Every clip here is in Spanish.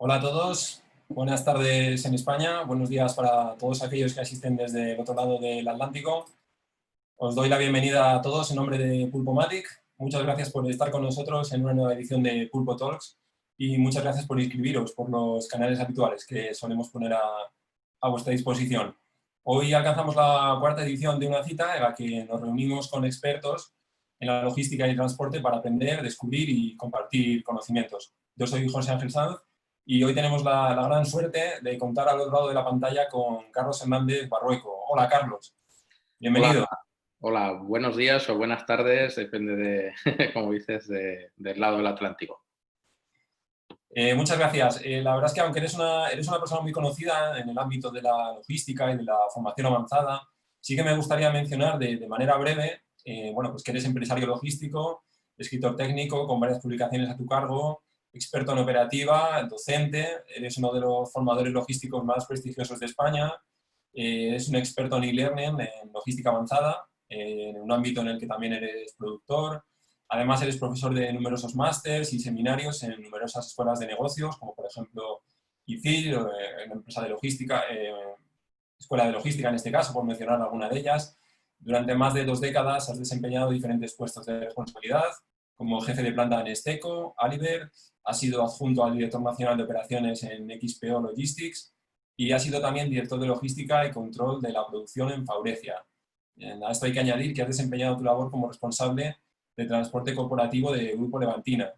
Hola a todos, buenas tardes en España, buenos días para todos aquellos que asisten desde el otro lado del Atlántico. Os doy la bienvenida a todos en nombre de Pulpomatic. Muchas gracias por estar con nosotros en una nueva edición de Pulpo Talks y muchas gracias por inscribiros por los canales habituales que solemos poner a vuestra disposición. Hoy alcanzamos la cuarta edición de una cita en la que nos reunimos con expertos en la logística y transporte para aprender, descubrir y compartir conocimientos. Yo soy José Ángel Sanz y hoy tenemos la gran suerte de contar al otro lado de la pantalla con Carlos Hernández Barrueco. Hola, Carlos. Hola, Bienvenido. hola, buenos días o buenas tardes, depende de, como dices, del lado del Atlántico. Muchas gracias. La verdad es que aunque eres una persona muy conocida en el ámbito de la logística y de la formación avanzada, sí que me gustaría mencionar de manera breve, bueno, pues que eres empresario logístico, escritor técnico con varias publicaciones a tu cargo, experto en operativa, docente, eres uno de los formadores logísticos más prestigiosos de España, eres un experto en e-learning, en logística avanzada, en un ámbito en el que también eres productor. Además, eres profesor de numerosos másters y seminarios en numerosas escuelas de negocios, como por ejemplo ICIL, en empresa de logística, escuela de logística en este caso, por mencionar alguna de ellas. Durante más de 2 décadas has desempeñado diferentes puestos de responsabilidad, como jefe de planta en Esteco, Aliber, has sido adjunto al director nacional de operaciones en XPO Logistics y has sido también director de logística y control de la producción en Faurecia. A esto hay que añadir que has desempeñado tu labor como responsable de transporte corporativo de Grupo Levantina.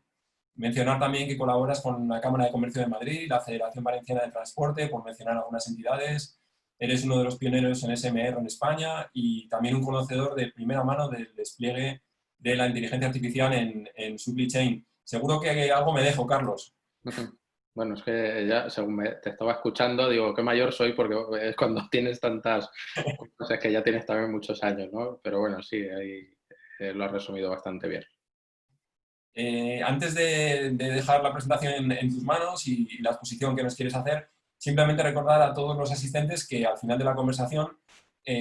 Mencionar también que colaboras con la Cámara de Comercio de Madrid, la Federación Valenciana de Transporte, por mencionar algunas entidades. Eres uno de los pioneros en SMR en España y también un conocedor de primera mano del despliegue de la inteligencia artificial en supply chain. Seguro que algo me dejo, Carlos. Bueno, es que ya, según te estaba escuchando, digo, qué mayor soy porque es cuando tienes tantas cosas que ya tienes también muchos años, ¿no? Pero bueno, sí, ahí lo has resumido bastante bien. Antes de dejar la presentación en tus manos y la exposición que nos quieres hacer, simplemente recordar a todos los asistentes que al final de la conversación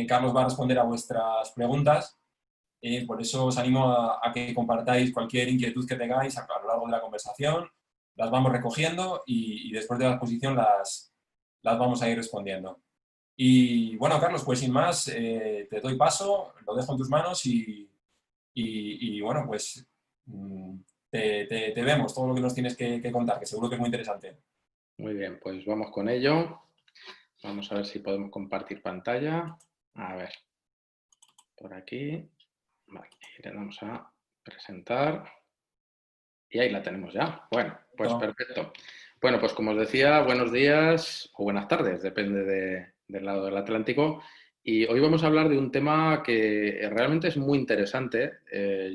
Carlos va a responder a vuestras preguntas. Por eso os animo a que compartáis cualquier inquietud que tengáis a lo largo de la conversación. Las vamos recogiendo y después de la exposición las vamos a ir respondiendo. Y bueno, Carlos, pues sin más, te doy paso, lo dejo en tus manos y bueno, pues te vemos todo lo que nos tienes que contar, que seguro que es muy interesante. Muy bien, pues vamos con ello. Vamos a ver si podemos compartir pantalla. A ver, por aquí. Vale, y le damos a presentar. Y ahí la tenemos ya. Bueno, pues Perfecto. perfecto. Bueno, pues como os decía, buenos días o buenas tardes, depende del lado del Atlántico. Y hoy vamos a hablar de un tema que realmente es muy interesante.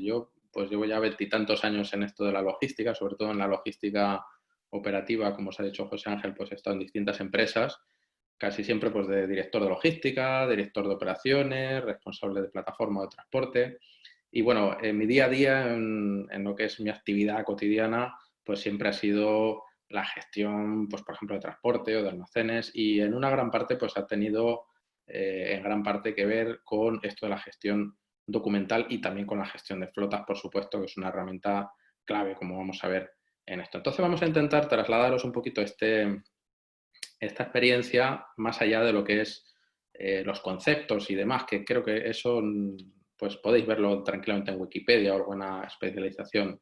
Yo pues llevo ya veintitantos años en esto de la logística, sobre todo en la logística operativa, como os ha dicho José Ángel, pues he estado en distintas empresas, casi siempre pues de director de logística, director de operaciones, responsable de plataforma de transporte. Y bueno, en mi día a día, en lo que es mi actividad cotidiana, pues siempre ha sido la gestión, pues por ejemplo, de transporte o de almacenes y en una gran parte pues ha tenido en gran parte que ver con esto de la gestión documental y también con la gestión de flotas, por supuesto, que es una herramienta clave, como vamos a ver en esto. Entonces vamos a intentar trasladaros un poquito esta experiencia más allá de lo que es los conceptos y demás, que creo que eso pues podéis verlo tranquilamente en Wikipedia o alguna especialización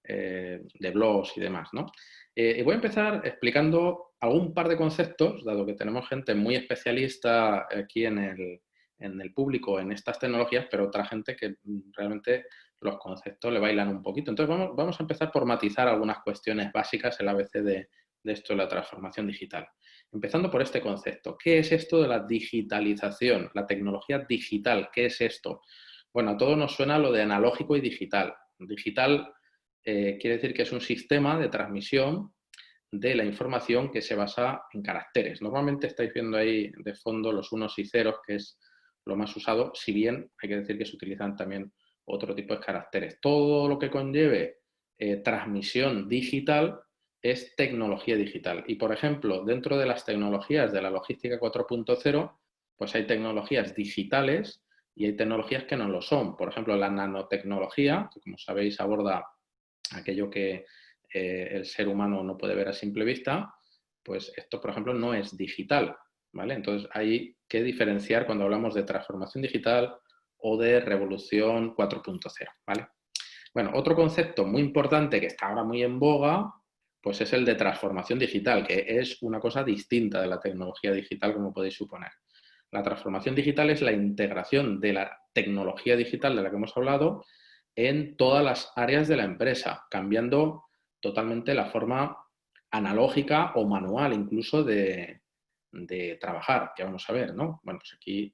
de blogs y demás, ¿no? Y voy a empezar explicando algún par de conceptos, dado que tenemos gente muy especialista aquí en el público en estas tecnologías, pero otra gente que realmente los conceptos le bailan un poquito. Entonces vamos a empezar por matizar algunas cuestiones básicas en la ABC de esto de la transformación digital. Empezando por este concepto. ¿Qué es esto de la digitalización? La tecnología digital, ¿qué es esto? Bueno, a todos nos suena lo de analógico y digital. Digital quiere decir que es un sistema de transmisión de la información que se basa en caracteres. Normalmente estáis viendo ahí de fondo los unos y ceros, que es lo más usado, si bien hay que decir que se utilizan también otro tipo de caracteres. Todo lo que conlleve transmisión digital es tecnología digital. Y, por ejemplo, dentro de las tecnologías de la logística 4.0, pues hay tecnologías digitales y hay tecnologías que no lo son. Por ejemplo, la nanotecnología, que como sabéis aborda aquello que el ser humano no puede ver a simple vista, pues esto, por ejemplo, no es digital, ¿vale? Entonces hay que diferenciar cuando hablamos de transformación digital o de revolución 4.0, ¿vale? Bueno, otro concepto muy importante que está ahora muy en boga, pues es el de transformación digital, que es una cosa distinta de la tecnología digital, como podéis suponer. La transformación digital es la integración de la tecnología digital de la que hemos hablado en todas las áreas de la empresa, cambiando totalmente la forma analógica o manual incluso de trabajar, que vamos a ver, ¿no? Bueno, pues aquí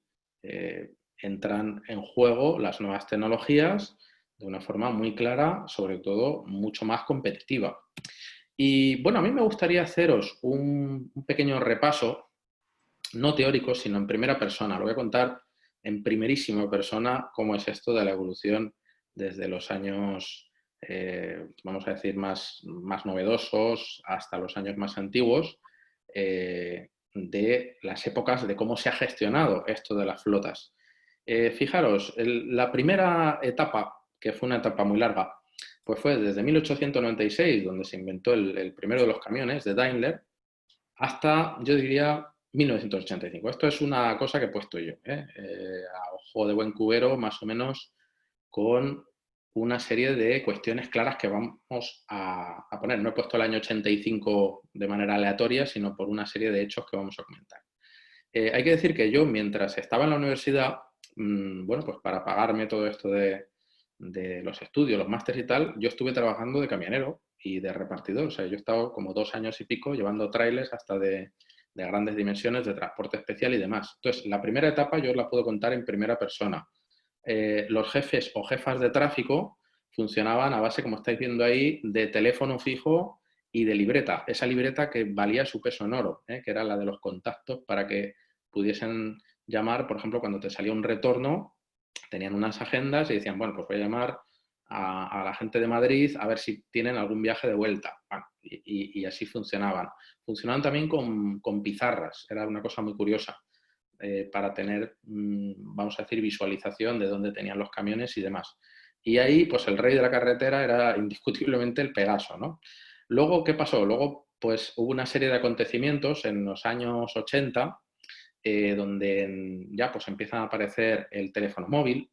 entran en juego las nuevas tecnologías de una forma muy clara, sobre todo mucho más competitiva. Y bueno, a mí me gustaría haceros un pequeño repaso, no teórico, sino en primera persona. Lo voy a contar en primerísima persona cómo es esto de la evolución desde los años, vamos a decir, más novedosos hasta los años más antiguos, de las épocas de cómo se ha gestionado esto de las flotas. Fijaros, la primera etapa, que fue una etapa muy larga, pues fue desde 1896, donde se inventó el primero de los camiones de Daimler, hasta, yo diría, 1985. Esto es una cosa que he puesto yo, a ojo de buen cubero, más o menos, con una serie de cuestiones claras que vamos a poner. No he puesto el año 85 de manera aleatoria, sino por una serie de hechos que vamos a comentar. Hay que decir que yo, mientras estaba en la universidad, bueno, pues para pagarme todo esto de los estudios, los másteres y tal, yo estuve trabajando de camionero y de repartidor. O sea, yo he estado como 2 años y pico llevando trailers hasta de grandes dimensiones, de transporte especial y demás. Entonces, la primera etapa yo os la puedo contar en primera persona. Los jefes o jefas de tráfico funcionaban a base, como estáis viendo ahí, de teléfono fijo y de libreta. Esa libreta que valía su peso en oro, que era la de los contactos para que pudiesen llamar, por ejemplo, cuando te salía un retorno, tenían unas agendas y decían, bueno, pues voy a llamar a la gente de Madrid a ver si tienen algún viaje de vuelta. Bueno, y así funcionaban. Funcionaban también con pizarras, era una cosa muy curiosa, para tener, vamos a decir, visualización de dónde tenían los camiones y demás. Y ahí, pues el rey de la carretera era indiscutiblemente el Pegaso, ¿no? Luego, ¿qué pasó? Luego, pues hubo una serie de acontecimientos en los años 80, donde ya pues empieza a aparecer el teléfono móvil.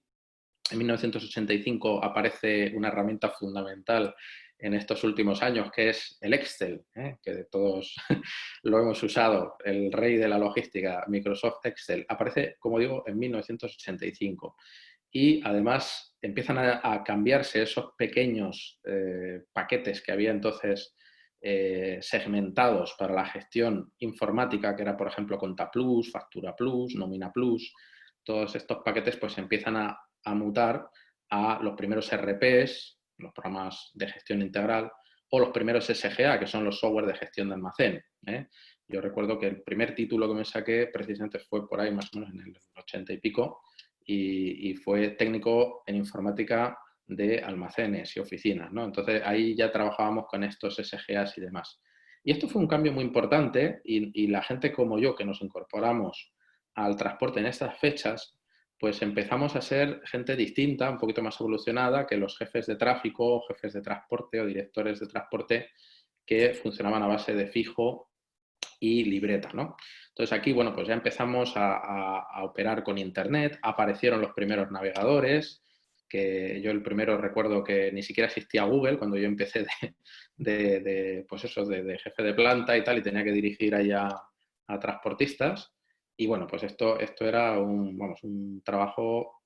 En 1985 aparece una herramienta fundamental en estos últimos años, que es el Excel, que todos lo hemos usado, el rey de la logística, Microsoft Excel. Aparece, como digo, en 1985. Y además empiezan a cambiarse esos pequeños paquetes que había entonces segmentados para la gestión informática, que era, por ejemplo, Conta Plus, Factura Plus, Nómina Plus. Todos estos paquetes pues empiezan a mutar a los primeros RPs, los programas de gestión integral, o los primeros SGA, que son los software de gestión de almacén. Yo recuerdo que el primer título que me saqué precisamente fue por ahí más o menos en el 80 y pico, y fue técnico en informática de almacenes y oficinas, ¿no? Entonces ahí ya trabajábamos con estos SGAs y demás. Y esto fue un cambio muy importante y la gente como yo que nos incorporamos al transporte en estas fechas, pues empezamos a ser gente distinta, un poquito más evolucionada que los jefes de tráfico, jefes de transporte o directores de transporte que funcionaban a base de fijo y libreta, ¿no? Entonces aquí, bueno, pues ya empezamos a operar con Internet, aparecieron los primeros navegadores, que yo el primero recuerdo que ni siquiera existía Google cuando yo empecé pues eso, de jefe de planta y tal, y tenía que dirigir allá a transportistas. Y bueno, pues esto era un trabajo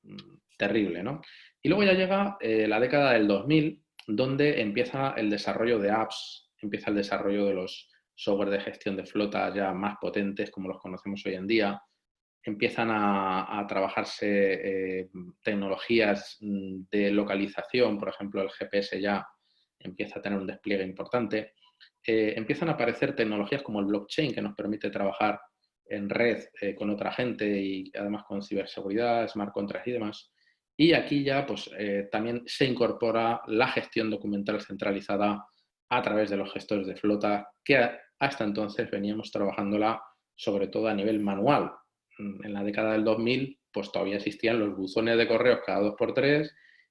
terrible, ¿no? Y luego ya llega la década del 2000, donde empieza el desarrollo de apps, empieza el desarrollo de los software de gestión de flota ya más potentes como los conocemos hoy en día. Empiezan a trabajarse tecnologías de localización, por ejemplo, el GPS ya empieza a tener un despliegue importante. Empiezan a aparecer tecnologías como el blockchain, que nos permite trabajar en red con otra gente y además con ciberseguridad, smart contracts y demás. Y aquí ya pues, también se incorpora la gestión documental centralizada a través de los gestores de flota, que hasta entonces veníamos trabajándola sobre todo a nivel manual. En la década del 2000 pues todavía existían los buzones de correos cada 2x3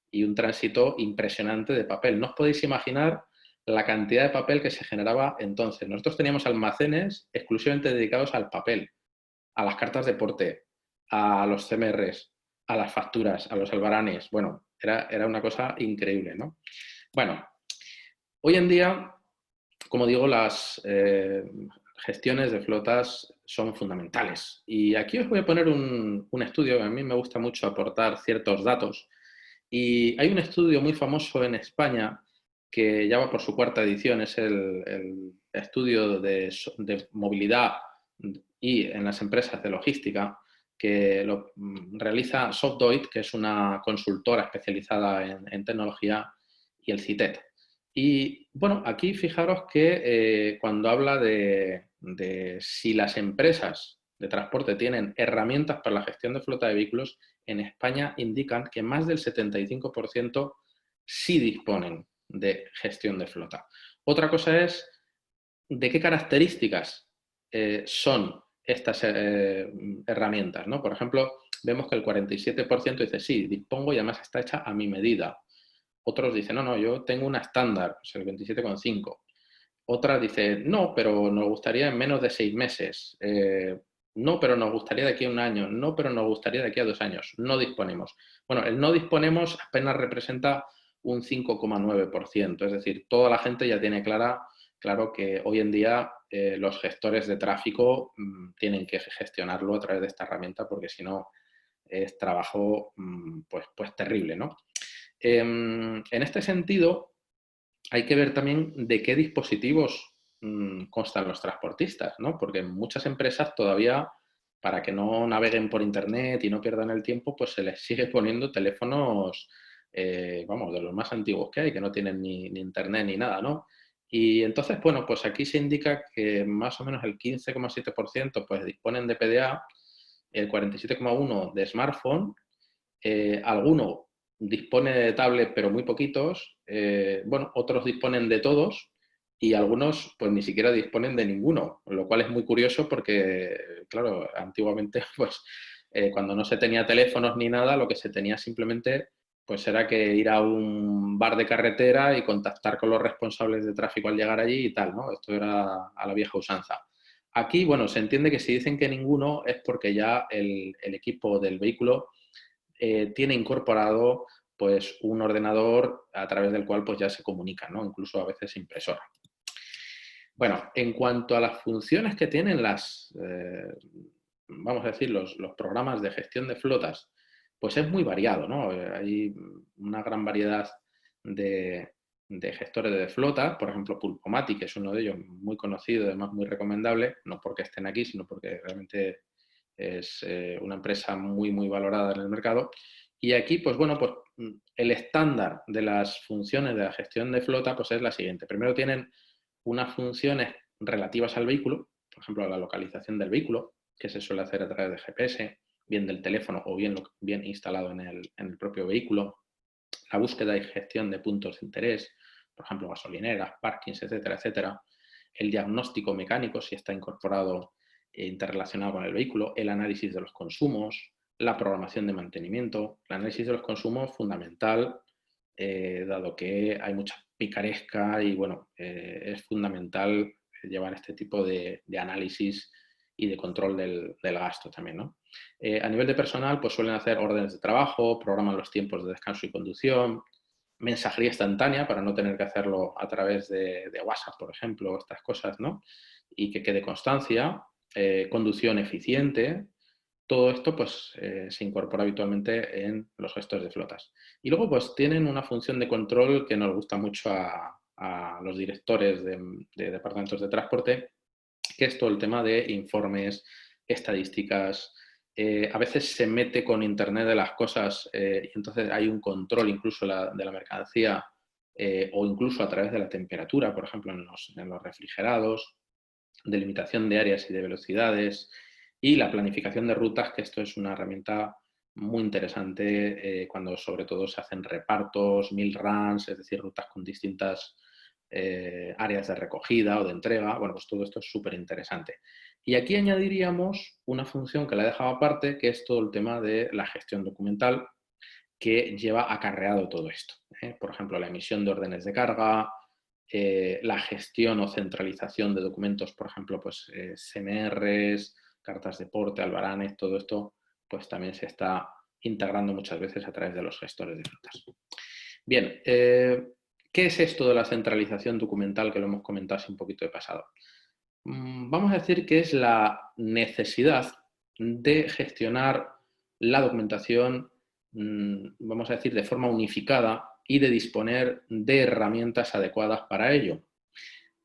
y un tránsito impresionante de papel. No os podéis imaginar la cantidad de papel que se generaba entonces. Nosotros teníamos almacenes exclusivamente dedicados al papel, a las cartas de porte, a los CMRs, a las facturas, a los albaranes. Bueno, era una cosa increíble, ¿no? Bueno, hoy en día, como digo, las gestiones de flotas son fundamentales. Y aquí os voy a poner un estudio, que a mí me gusta mucho aportar ciertos datos. Y hay un estudio muy famoso en España que ya va por su cuarta edición, es el estudio de movilidad y en las empresas de logística, que lo realiza SoftDoit, que es una consultora especializada en tecnología, y el CITET. Y bueno, aquí fijaros que cuando habla de si las empresas de transporte tienen herramientas para la gestión de flota de vehículos, en España indican que más del 75% sí disponen de gestión de flota. Otra cosa es de qué características son estas herramientas, ¿no? Por ejemplo, vemos que el 47% dice sí, dispongo y además está hecha a mi medida. Otros dicen, no, no, yo tengo una estándar, pues el 27,5. Otra dice, no, pero nos gustaría en menos de 6 meses. No, pero nos gustaría de aquí a un año. No, pero nos gustaría de aquí a 2 años. No disponemos. Bueno, el no disponemos apenas representa un 5,9%. Es decir, toda la gente ya tiene claro que hoy en día los gestores de tráfico tienen que gestionarlo a través de esta herramienta porque si no es trabajo pues terrible, ¿no? En este sentido, hay que ver también de qué dispositivos constan los transportistas, ¿no? Porque muchas empresas todavía, para que no naveguen por internet y no pierdan el tiempo, pues se les sigue poniendo teléfonos, vamos, de los más antiguos que hay, que no tienen ni internet ni nada, ¿no? Y entonces, bueno, pues aquí se indica que más o menos el 15,7% pues disponen de PDA, el 47,1% de smartphone, alguno dispone de tablet, pero muy poquitos. Bueno, otros disponen de todos y algunos pues ni siquiera disponen de ninguno, lo cual es muy curioso porque, claro, antiguamente pues cuando no se tenía teléfonos ni nada, lo que se tenía simplemente pues era que ir a un bar de carretera y contactar con los responsables de tráfico al llegar allí y tal, ¿no? Esto era a la vieja usanza. Aquí, bueno, se entiende que si dicen que ninguno es porque ya el equipo del vehículo tiene incorporado pues un ordenador a través del cual pues ya se comunica, ¿no? Incluso a veces impresora. Bueno, en cuanto a las funciones que tienen vamos a decir, los programas de gestión de flotas, pues es muy variado, ¿no? Hay una gran variedad de gestores de flotas, por ejemplo, Pulpomatic es uno de ellos muy conocido, además muy recomendable, no porque estén aquí, sino porque realmente es una empresa muy, muy valorada en el mercado. Y aquí, pues bueno, pues el estándar de las funciones de la gestión de flota pues es la siguiente. Primero tienen unas funciones relativas al vehículo, por ejemplo, a la localización del vehículo, que se suele hacer a través de GPS, bien del teléfono o bien instalado en el propio vehículo, la búsqueda y gestión de puntos de interés, por ejemplo, gasolineras, parkings, etcétera, etcétera, el diagnóstico mecánico, si está incorporado interrelacionado con el vehículo, el análisis de los consumos, la programación de mantenimiento. El análisis de los consumos fundamental, dado que hay mucha picaresca y bueno, es fundamental llevar este tipo de análisis y de control del gasto también, ¿no? A nivel de personal, pues suelen hacer órdenes de trabajo, programan los tiempos de descanso y conducción, mensajería instantánea para no tener que hacerlo a través de WhatsApp, por ejemplo, estas cosas, ¿no? Y que quede constancia, conducción eficiente. Todo esto pues se incorpora habitualmente en los gestores de flotas. Y luego pues tienen una función de control que nos gusta mucho a los directores de departamentos de transporte, que es todo el tema de informes, estadísticas. A veces se mete con Internet de las cosas y entonces hay un control incluso de la mercancía o incluso a través de la temperatura, por ejemplo, en los refrigerados, delimitación de áreas y de velocidades y la planificación de rutas, que esto es una herramienta muy interesante cuando sobre todo se hacen repartos, mil runs, es decir, rutas con distintas áreas de recogida o de entrega. Bueno, pues todo esto es súper interesante. Y aquí añadiríamos una función que la he dejado aparte, que es todo el tema de la gestión documental que lleva acarreado todo esto. Por ejemplo, la emisión de órdenes de carga, la gestión o centralización de documentos, por ejemplo, pues CMRs, cartas de porte, albaranes, todo esto, pues también se está integrando muchas veces a través de los gestores de flotas. Bien, ¿qué es esto de la centralización documental que lo hemos comentado así un poquito de pasado? Vamos a decir que es la necesidad de gestionar la documentación, vamos a decir, de forma unificada y de disponer de herramientas adecuadas para ello.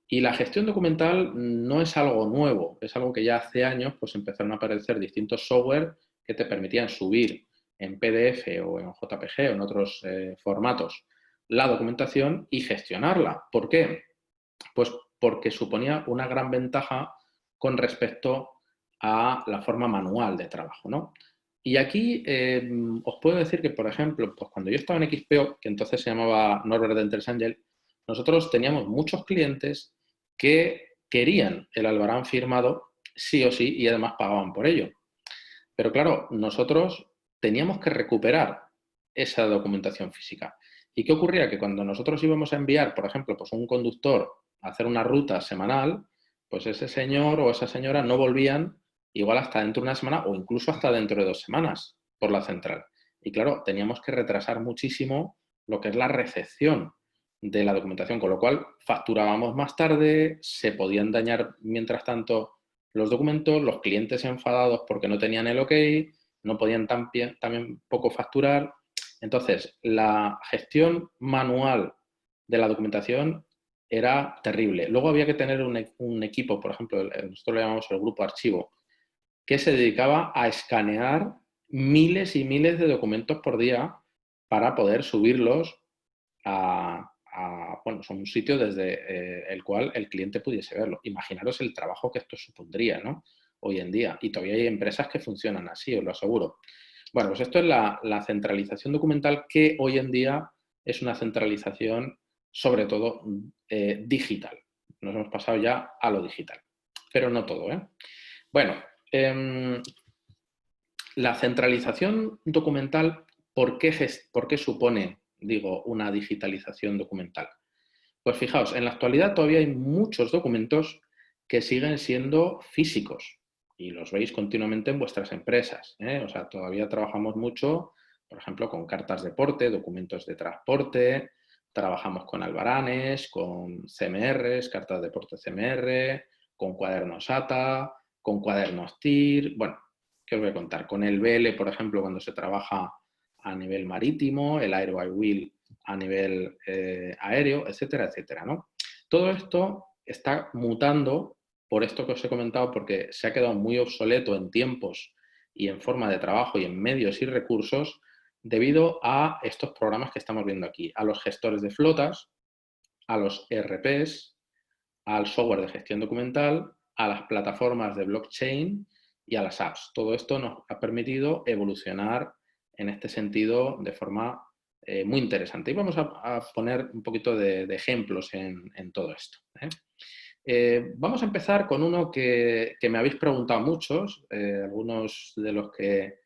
Y la gestión documental no es algo nuevo, es algo que ya hace años pues, empezaron a aparecer distintos software que te permitían subir en PDF o en JPG o en otros formatos la documentación y gestionarla. ¿Por qué? Pues porque suponía una gran ventaja con respecto a la forma manual de trabajo, ¿no? Y aquí os puedo decir que, por ejemplo, pues cuando yo estaba en XPO, que entonces se llamaba Norbert Denters Angel, nosotros teníamos muchos clientes que querían el albarán firmado sí o sí y además pagaban por ello. Pero claro, nosotros teníamos que recuperar esa documentación física. ¿Y qué ocurría? Que cuando nosotros íbamos a enviar, por ejemplo, pues un conductor a hacer una ruta semanal, pues ese señor o esa señora no volvían igual hasta dentro de una semana o incluso hasta dentro de 2 semanas por la central. Y claro, teníamos que retrasar muchísimo lo que es la recepción de la documentación, con lo cual facturábamos más tarde, se podían dañar mientras tanto los documentos, los clientes enfadados porque no tenían el OK, no podían también poco facturar. Entonces, la gestión manual de la documentación era terrible. Luego había que tener un equipo, por ejemplo, nosotros le llamamos el grupo archivo, que se dedicaba a escanear miles y miles de documentos por día para poder subirlos a un sitio desde el cual el cliente pudiese verlo. Imaginaros el trabajo que esto supondría, ¿no? Hoy en día. Y todavía hay empresas que funcionan así, os lo aseguro. Bueno, pues esto es la centralización documental, que hoy en día es una centralización sobre todo digital. Nos hemos pasado ya a lo digital, pero no todo, ¿eh? Bueno, la centralización documental, ¿por qué supone, digo, una digitalización documental? Pues fijaos, en la actualidad todavía hay muchos documentos que siguen siendo físicos y los veis continuamente en vuestras empresas, ¿eh? O sea, todavía trabajamos mucho, por ejemplo, con cartas de porte, documentos de transporte, trabajamos con albaranes, con CMRs, cartas de porte CMR, con cuadernos ATA, con cuadernos TIR, bueno, ¿qué os voy a contar? Con el BL, por ejemplo, cuando se trabaja a nivel marítimo, el Aero iWheel a nivel aéreo, etcétera, etcétera, ¿no? Todo esto está mutando por esto que os he comentado, porque se ha quedado muy obsoleto en tiempos y en forma de trabajo y en medios y recursos debido a estos programas que estamos viendo aquí, a los gestores de flotas, a los ERPs, al software de gestión documental, a las plataformas de blockchain y a las apps. Todo esto nos ha permitido evolucionar en este sentido de forma muy interesante. Y vamos a poner un poquito de ejemplos en todo esto. Vamos a empezar con uno que me habéis preguntado muchos, algunos de los que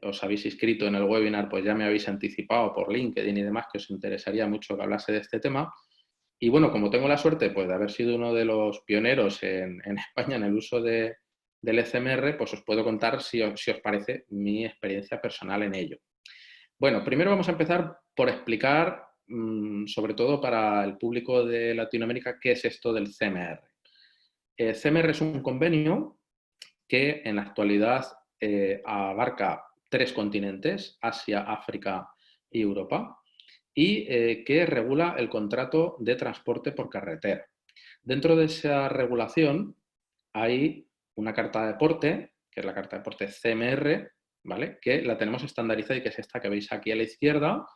os habéis inscrito en el webinar, pues ya me habéis anticipado por LinkedIn y demás que os interesaría mucho que hablase de este tema. Y bueno, como tengo la suerte pues, de haber sido uno de los pioneros en España en el uso del ECMR, pues os puedo contar, si os parece, mi experiencia personal en ello. Bueno, primero vamos a empezar por explicar, sobre todo para el público de Latinoamérica, qué es esto del CMR. El CMR es un convenio que en la actualidad abarca 3 continentes, Asia, África y Europa, y que regula el contrato de transporte por carretera. Dentro de esa regulación hay una carta de porte, que es la carta de porte CMR, ¿vale? Que la tenemos estandarizada y que es esta que veis aquí a la izquierda,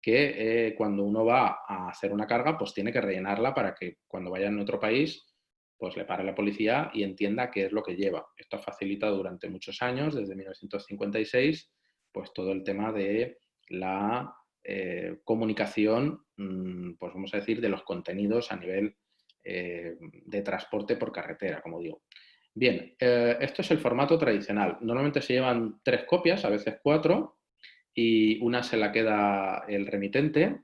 que cuando uno va a hacer una carga, pues tiene que rellenarla para que cuando vaya en otro país, pues le pare la policía y entienda qué es lo que lleva. Esto ha facilitado durante muchos años, desde 1956, pues todo el tema de la comunicación, pues vamos a decir, de los contenidos a nivel de transporte por carretera, como digo. Bien, esto es el formato tradicional. Normalmente se llevan 3 copias, a veces 4, y una se la queda el remitente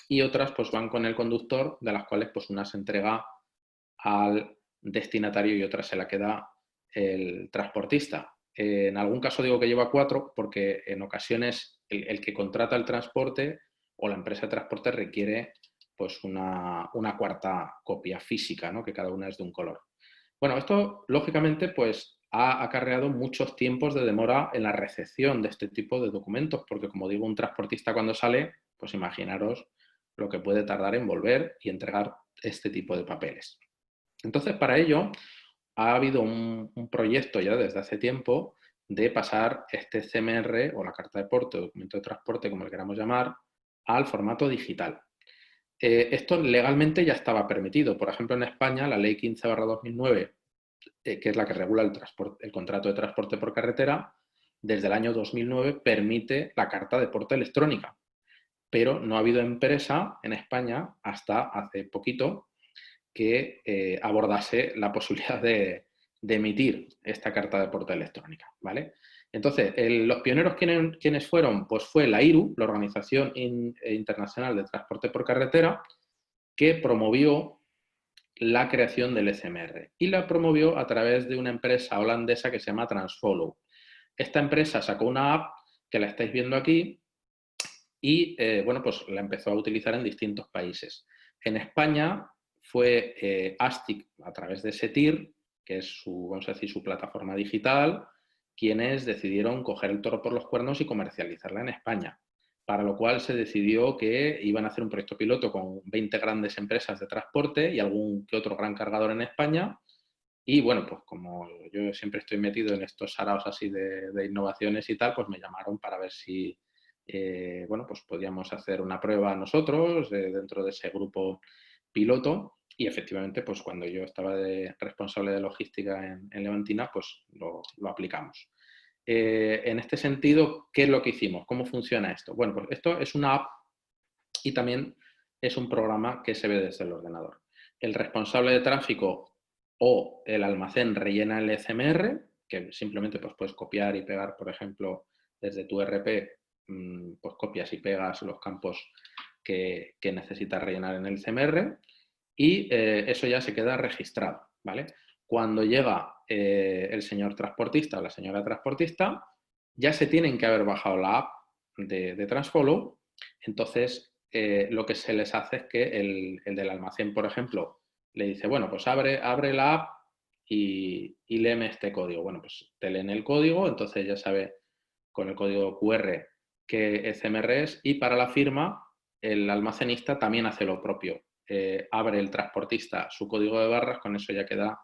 y otras pues van con el conductor, de las cuales pues una se entrega al destinatario y otra se la queda el transportista. En algún caso digo que lleva 4 porque en ocasiones el que contrata el transporte o la empresa de transporte requiere pues una cuarta copia física, ¿no? Que cada una es de un color. Bueno, esto lógicamente pues ha acarreado muchos tiempos de demora en la recepción de este tipo de documentos, porque como digo, un transportista cuando sale, pues imaginaros lo que puede tardar en volver y entregar este tipo de papeles. Entonces, para ello, ha habido un proyecto ya desde hace tiempo de pasar este CMR o la carta de porte o documento de transporte, como le queramos llamar, al formato digital. Esto legalmente ya estaba permitido. Por ejemplo, en España, la ley 15/2009, que es la que regula el contrato de transporte por carretera, desde el año 2009 permite la carta de porte electrónica. Pero no ha habido empresa en España hasta hace poquito que abordase la posibilidad de emitir esta carta de porte electrónica, ¿vale? Entonces, los pioneros, ¿quiénes fueron? Pues fue la IRU, la Organización Internacional de Transporte por Carretera, que promovió la creación del SMR y la promovió a través de una empresa holandesa que se llama Transfollow. Esta empresa sacó una app que la estáis viendo aquí y, bueno, pues la empezó a utilizar en distintos países. En España fue ASTIC, a través de SETIR, que es su, vamos a decir, su plataforma digital, quienes decidieron coger el toro por los cuernos y comercializarla en España. Para lo cual se decidió que iban a hacer un proyecto piloto con 20 grandes empresas de transporte y algún que otro gran cargador en España. Y bueno, pues como yo siempre estoy metido en estos saraos así de innovaciones y tal, pues me llamaron para ver si, bueno, pues podíamos hacer una prueba nosotros dentro de ese grupo piloto. Y efectivamente, pues cuando yo estaba de responsable de logística en Levantina, pues lo aplicamos. En este sentido, ¿qué es lo que hicimos? ¿Cómo funciona esto? Bueno, pues esto es una app y también es un programa que se ve desde el ordenador. El responsable de tráfico o el almacén rellena el SMR, que simplemente pues, puedes copiar y pegar, por ejemplo, desde tu ERP, pues copias y pegas los campos que necesitas rellenar en el CMR y eso ya se queda registrado, ¿vale? Cuando llega el señor transportista o la señora transportista, ya se tienen que haber bajado la app de Transfollow, entonces lo que se les hace es que el del almacén, por ejemplo, le dice, bueno, pues abre la app y léeme este código. Bueno, pues te leen el código, entonces ya sabe con el código QR qué CMR es y para la firma el almacenista también hace lo propio. Abre el transportista su código de barras, con eso ya queda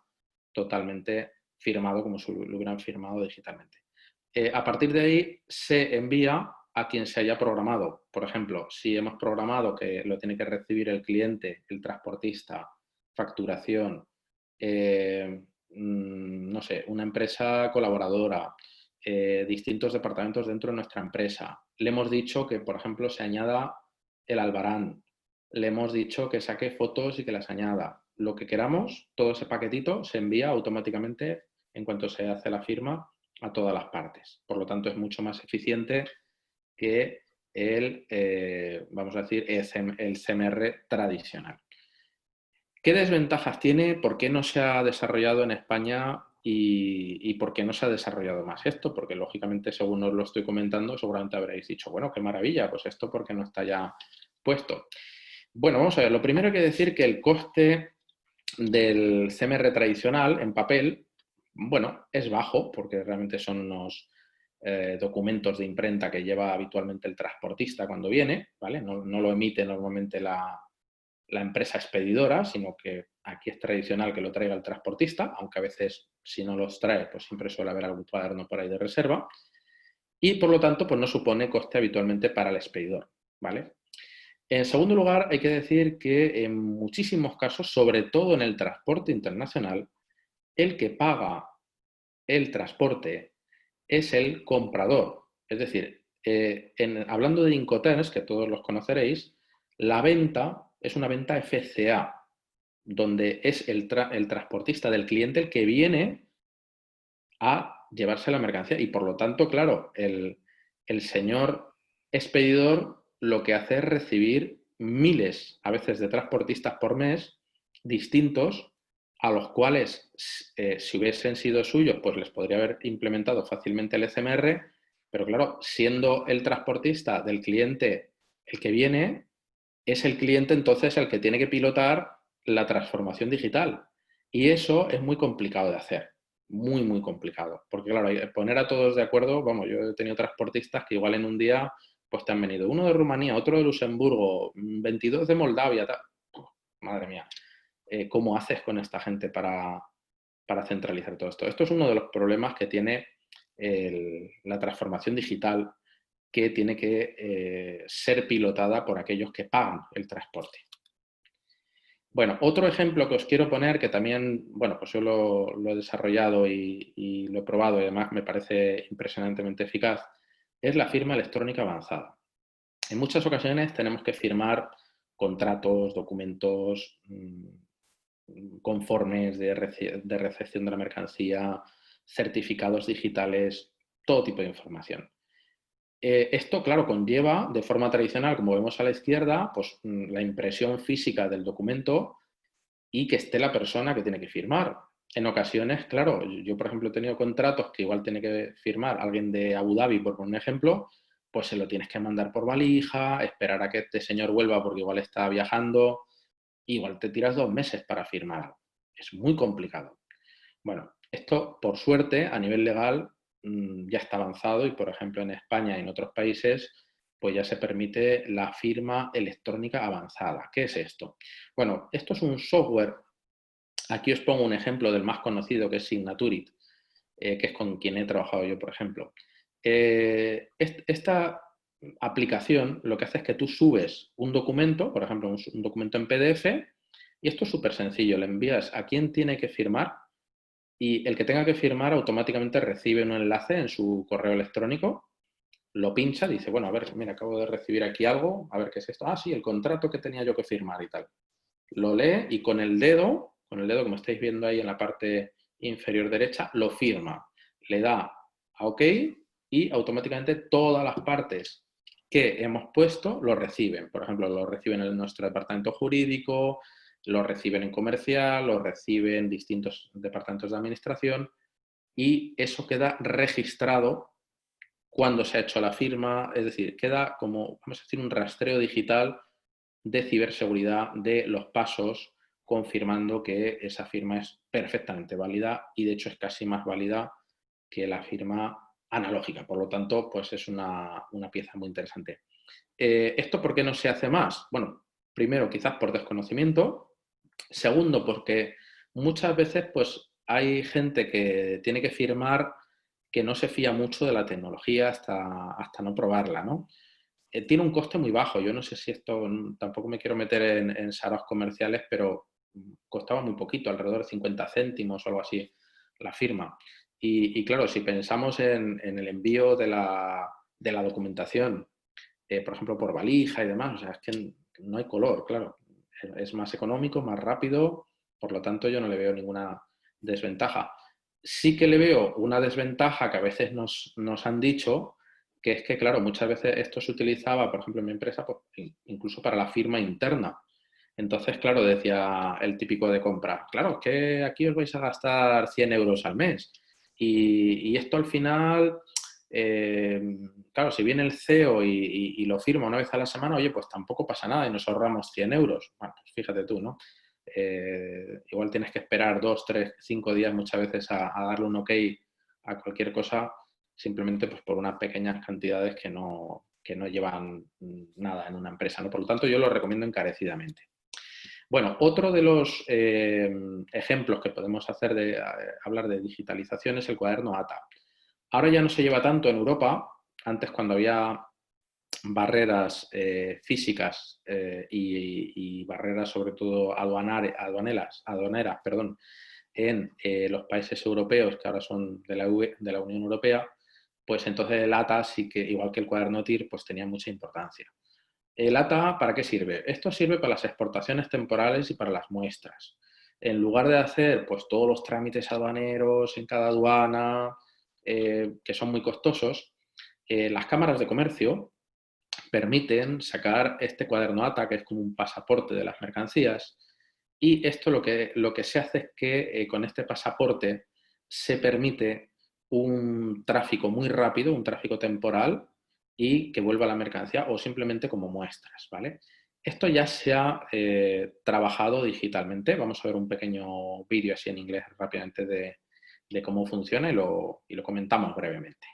totalmente firmado como si lo hubieran firmado digitalmente. A partir de ahí se envía a quien se haya programado. Por ejemplo, si hemos programado que lo tiene que recibir el cliente, el transportista, facturación, no sé, una empresa colaboradora, distintos departamentos dentro de nuestra empresa. Le hemos dicho que, por ejemplo, se añada el albarán. Le hemos dicho que saque fotos y que las añada. Lo que queramos, todo ese paquetito se envía automáticamente en cuanto se hace la firma a todas las partes. Por lo tanto, es mucho más eficiente que el, vamos a decir, el CMR tradicional. ¿Qué desventajas tiene? ¿Por qué no se ha desarrollado en España y por qué no se ha desarrollado más esto? Porque lógicamente, según os lo estoy comentando, seguramente habréis dicho, bueno, qué maravilla, pues esto ¿por qué no está ya puesto? Bueno, vamos a ver, lo primero hay que decir que el coste del CMR tradicional en papel, bueno, es bajo porque realmente son unos documentos de imprenta que lleva habitualmente el transportista cuando viene, ¿vale? No lo emite normalmente la empresa expedidora, sino que aquí es tradicional que lo traiga el transportista, aunque a veces si no los trae, pues siempre suele haber algún cuaderno por ahí de reserva. Y por lo tanto, pues no supone coste habitualmente para el expedidor, ¿vale? En segundo lugar, hay que decir que en muchísimos casos, sobre todo en el transporte internacional, el que paga el transporte es el comprador. Es decir, hablando de Incoterms, que todos los conoceréis, la venta es una venta FCA, donde es el transportista del cliente el que viene a llevarse la mercancía y por lo tanto, claro, el señor expedidor lo que hace es recibir miles, a veces, de transportistas por mes distintos, a los cuales, si hubiesen sido suyos, pues les podría haber implementado fácilmente el SMR, pero claro, siendo el transportista del cliente el que viene, es el cliente entonces el que tiene que pilotar la transformación digital. Y eso es muy complicado de hacer, muy, muy complicado. Porque claro, poner a todos de acuerdo, vamos, yo he tenido transportistas que igual en un día pues te han venido uno de Rumanía, otro de Luxemburgo, 22 de Moldavia, tal. Madre mía, ¿cómo haces con esta gente para centralizar todo esto? Esto es uno de los problemas que tiene la transformación digital, que tiene que ser pilotada por aquellos que pagan el transporte. Bueno, otro ejemplo que os quiero poner, que también, bueno, pues yo lo he desarrollado y lo he probado y además me parece impresionantemente eficaz, es la firma electrónica avanzada. En muchas ocasiones tenemos que firmar contratos, documentos, conformes de recepción de la mercancía, certificados digitales, todo tipo de información. Esto, claro, conlleva de forma tradicional, como vemos a la izquierda, pues la impresión física del documento y que esté la persona que tiene que firmar. En ocasiones, claro, yo por ejemplo he tenido contratos que igual tiene que firmar alguien de Abu Dhabi, por poner un ejemplo, pues se lo tienes que mandar por valija, esperar a que este señor vuelva porque igual está viajando, igual te tiras 2 meses para firmar. Es muy complicado. Bueno, esto por suerte a nivel legal ya está avanzado y por ejemplo en España y en otros países pues ya se permite la firma electrónica avanzada. ¿Qué es esto? Bueno, esto es un software. Aquí os pongo un ejemplo del más conocido, que es Signaturit, que es con quien he trabajado yo, por ejemplo. Esta aplicación lo que hace es que tú subes un documento, por ejemplo, un documento en PDF, y esto es súper sencillo. Le envías a quien tiene que firmar y el que tenga que firmar automáticamente recibe un enlace en su correo electrónico, lo pincha, dice, bueno, a ver, mira, acabo de recibir aquí algo, a ver qué es esto. Ah, sí, el contrato que tenía yo que firmar y tal. Lo lee y con el dedo como estáis viendo ahí en la parte inferior derecha, lo firma. Le da a OK y automáticamente todas las partes que hemos puesto lo reciben. Por ejemplo, lo reciben en nuestro departamento jurídico, lo reciben en comercial, lo reciben distintos departamentos de administración y eso queda registrado cuando se ha hecho la firma, es decir, queda como, vamos a decir, un rastreo digital de ciberseguridad de los pasos, confirmando que esa firma es perfectamente válida y de hecho es casi más válida que la firma analógica. Por lo tanto, pues es una pieza muy interesante. ¿Esto por qué no se hace más? Bueno, primero quizás por desconocimiento. Segundo, porque muchas veces pues hay gente que tiene que firmar que no se fía mucho de la tecnología hasta no probarla, ¿no? Tiene un coste muy bajo. Yo no sé si esto, tampoco me quiero meter en salas comerciales, pero costaba muy poquito, alrededor de 50 céntimos o algo así, la firma. Y claro, si pensamos en el envío de la documentación, por ejemplo, por valija y demás, o sea, es que no hay color, claro. Es más económico, más rápido, por lo tanto yo no le veo ninguna desventaja. Sí que le veo una desventaja que a veces nos han dicho, que es que, claro, muchas veces esto se utilizaba, por ejemplo, en mi empresa, pues, incluso para la firma interna. Entonces, claro, decía el típico de compra, claro, que aquí os vais a gastar 100 euros al mes. Y esto al final, claro, si viene el CEO y lo firma una vez a la semana, oye, pues tampoco pasa nada y nos ahorramos 100 euros. Bueno, pues fíjate tú, ¿no? Igual tienes que esperar 2, 3, 5 días muchas veces a darle un OK a cualquier cosa, simplemente pues por unas pequeñas cantidades que no llevan nada en una empresa, ¿no? Por lo tanto, yo lo recomiendo encarecidamente. Bueno, otro de los ejemplos que podemos hacer de hablar de digitalización es el cuaderno ATA. Ahora ya no se lleva tanto en Europa. Antes, cuando había barreras físicas y barreras sobre todo aduaneras, perdón, en los países europeos que ahora son de la Unión Europea, pues entonces el ATA sí que, igual que el cuaderno TIR, pues tenía mucha importancia. ¿El ATA para qué sirve? Esto sirve para las exportaciones temporales y para las muestras. En lugar de hacer pues, todos los trámites aduaneros en cada aduana, que son muy costosos, las cámaras de comercio permiten sacar este cuaderno ATA, que es como un pasaporte de las mercancías, y esto lo que se hace es que con este pasaporte se permite un tráfico muy rápido, un tráfico temporal, y que vuelva la mercancía o simplemente como muestras, ¿vale? Esto ya se ha trabajado digitalmente. Vamos a ver un pequeño vídeo así en inglés rápidamente de cómo funciona y lo comentamos brevemente.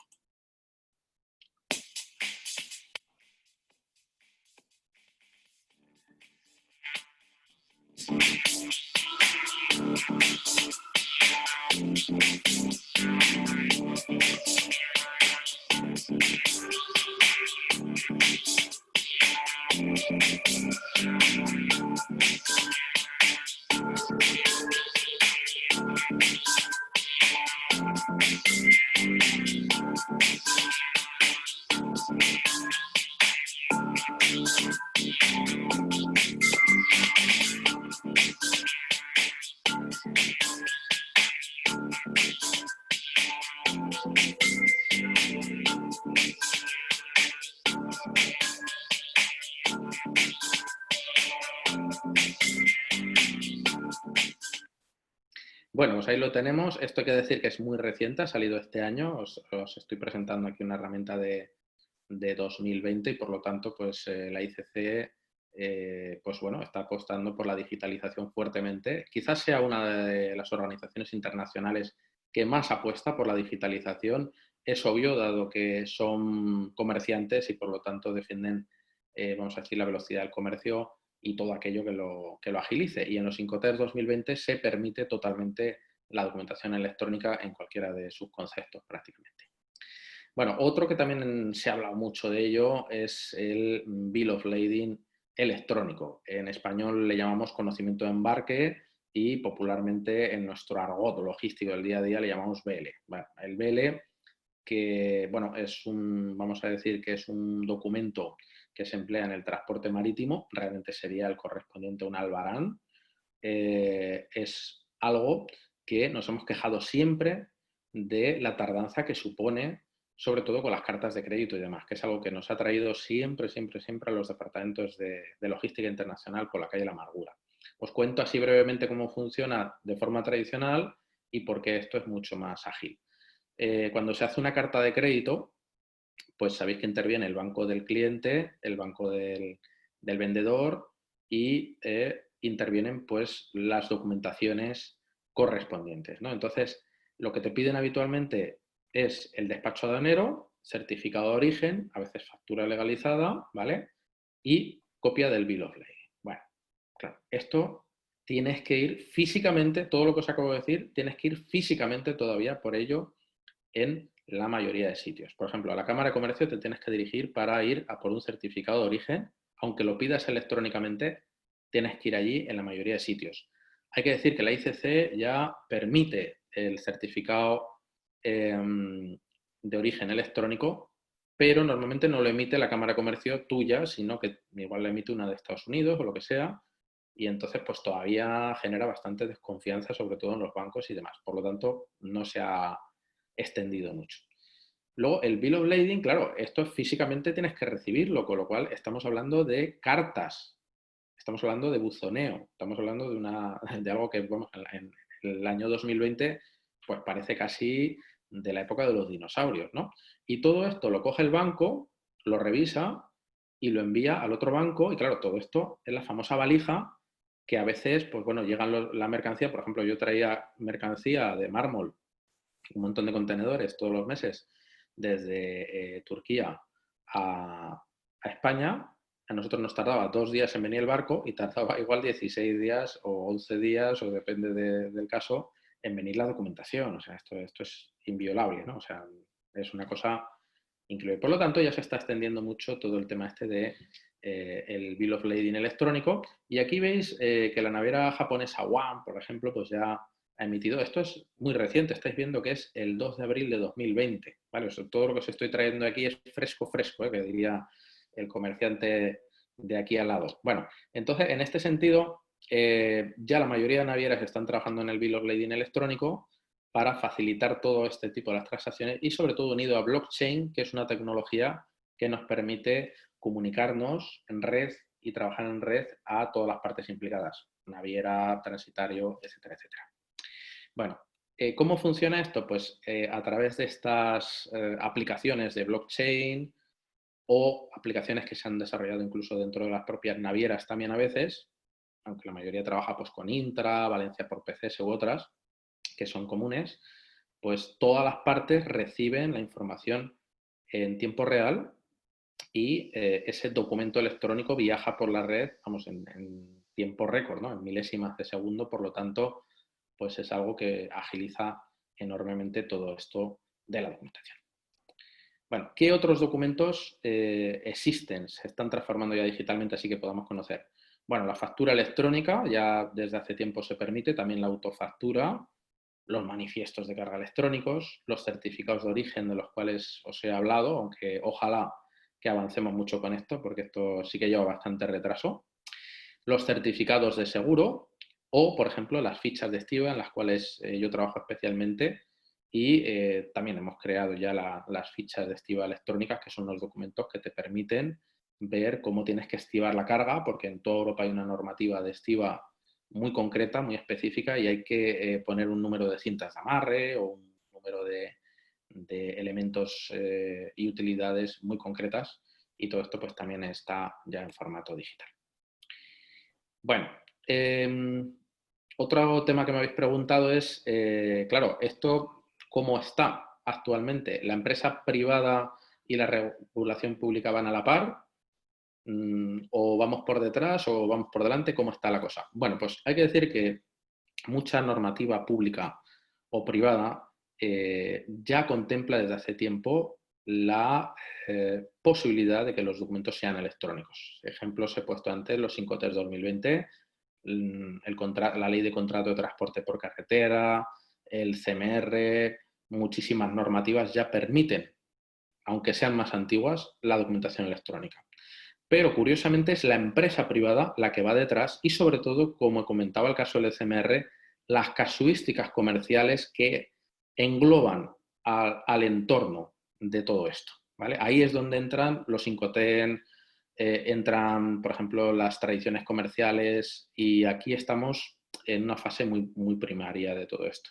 Bueno, pues ahí lo tenemos. Esto hay que decir que es muy reciente, ha salido este año. Os estoy presentando aquí una herramienta de 2020 y por lo tanto pues la ICC pues bueno, está apostando por la digitalización fuertemente. Quizás sea una de las organizaciones internacionales que más apuesta por la digitalización. Es obvio, dado que son comerciantes y por lo tanto defienden, vamos a decir, la velocidad del comercio y todo aquello que lo agilice. Y en los Incoterms 2020 se permite totalmente la documentación electrónica en cualquiera de sus conceptos prácticamente. Bueno, otro que también se ha hablado mucho de ello es el Bill of Lading electrónico. En español le llamamos conocimiento de embarque y popularmente en nuestro argot logístico del día a día le llamamos BL. Bueno, el BL, que bueno, vamos a decir que es un documento que se emplea en el transporte marítimo, realmente sería el correspondiente a un albarán. Es algo que nos hemos quejado siempre de la tardanza que supone, sobre todo con las cartas de crédito y demás, que es algo que nos ha traído siempre, siempre, siempre a los departamentos de logística internacional por la calle La Amargura. Os cuento así brevemente cómo funciona de forma tradicional y por qué esto es mucho más ágil. Cuando se hace una carta de crédito, pues sabéis que interviene el banco del cliente, el banco del vendedor y intervienen pues las documentaciones correspondientes, ¿no? Entonces, lo que te piden habitualmente es el despacho aduanero, certificado de origen, a veces factura legalizada, ¿vale? Y copia del Bill of Lading. Bueno, claro, esto tienes que ir físicamente, todo lo que os acabo de decir, tienes que ir físicamente todavía por ello en la mayoría de sitios. Por ejemplo, a la Cámara de Comercio te tienes que dirigir para ir a por un certificado de origen. Aunque lo pidas electrónicamente, tienes que ir allí en la mayoría de sitios. Hay que decir que la ICC ya permite el certificado de origen electrónico, pero normalmente no lo emite la Cámara de Comercio tuya, sino que igual lo emite una de Estados Unidos o lo que sea, y entonces pues todavía genera bastante desconfianza, sobre todo en los bancos y demás. Por lo tanto, no se ha extendido mucho. Luego, el Bill of Lading, claro, esto físicamente tienes que recibirlo, con lo cual estamos hablando de cartas, estamos hablando de buzoneo, estamos hablando de algo que vamos, en el año 2020 pues parece casi de la época de los dinosaurios, ¿no? Y todo esto lo coge el banco, lo revisa y lo envía al otro banco y claro, todo esto es la famosa valija que a veces, pues bueno, llegan la mercancía, por ejemplo, yo traía mercancía de mármol, un montón de contenedores todos los meses desde Turquía a España. A nosotros nos tardaba 2 días en venir el barco y tardaba igual 16 días o 11 días, o depende del caso, en venir la documentación. O sea, esto es inviolable, ¿no? O sea, es una cosa increíble. Por lo tanto, ya se está extendiendo mucho todo el tema este de el Bill of Lading electrónico. Y aquí veis que la naviera japonesa One, por ejemplo, pues ya ha emitido, esto es muy reciente, estáis viendo que es el 2 de abril de 2020, ¿vale? O sea, todo lo que os estoy trayendo aquí es fresco, fresco, que diría el comerciante de aquí al lado. Bueno, entonces, en este sentido, ya la mayoría de navieras están trabajando en el Bill of Lading electrónico para facilitar todo este tipo de las transacciones y sobre todo unido a blockchain, que es una tecnología que nos permite comunicarnos en red y trabajar en red a todas las partes implicadas, naviera, transitario, etcétera, etcétera. Bueno, ¿cómo funciona esto? Pues a través de estas aplicaciones de blockchain o aplicaciones que se han desarrollado incluso dentro de las propias navieras también a veces, aunque la mayoría trabaja pues, con Intra, Valencia por PCS u otras, que son comunes, pues todas las partes reciben la información en tiempo real y ese documento electrónico viaja por la red, vamos, en tiempo récord, ¿no? En milésimas de segundo, por lo tanto, pues es algo que agiliza enormemente todo esto de la documentación. Bueno, ¿qué otros documentos existen? Se están transformando ya digitalmente, así que podamos conocer. Bueno, la factura electrónica, ya desde hace tiempo se permite, también la autofactura, los manifiestos de carga electrónicos, los certificados de origen de los cuales os he hablado, aunque ojalá que avancemos mucho con esto, porque esto sí que lleva bastante retraso. Los certificados de seguro o, por ejemplo, las fichas de estiva en las cuales yo trabajo especialmente y también hemos creado ya las fichas de estiva electrónicas, que son los documentos que te permiten ver cómo tienes que estivar la carga, porque en toda Europa hay una normativa de estiva muy concreta, muy específica, y hay que poner un número de cintas de amarre o un número de elementos y utilidades muy concretas, y todo esto pues también está ya en formato digital. Bueno, otro tema que me habéis preguntado es, claro, esto cómo está actualmente. ¿La empresa privada y la regulación pública van a la par? ¿O vamos por detrás o vamos por delante? ¿Cómo está la cosa? Bueno, pues hay que decir que mucha normativa pública o privada ya contempla desde hace tiempo la posibilidad de que los documentos sean electrónicos. Ejemplos he puesto antes, los 5T 2020, la ley de contrato de transporte por carretera, el CMR, muchísimas normativas ya permiten, aunque sean más antiguas, la documentación electrónica. Pero curiosamente es la empresa privada la que va detrás y sobre todo, como comentaba el caso del CMR, las casuísticas comerciales que engloban al entorno de todo esto. ¿Vale? Ahí es donde entran los Incoterm, entran, por ejemplo, las tradiciones comerciales y aquí estamos en una fase muy, muy primaria de todo esto.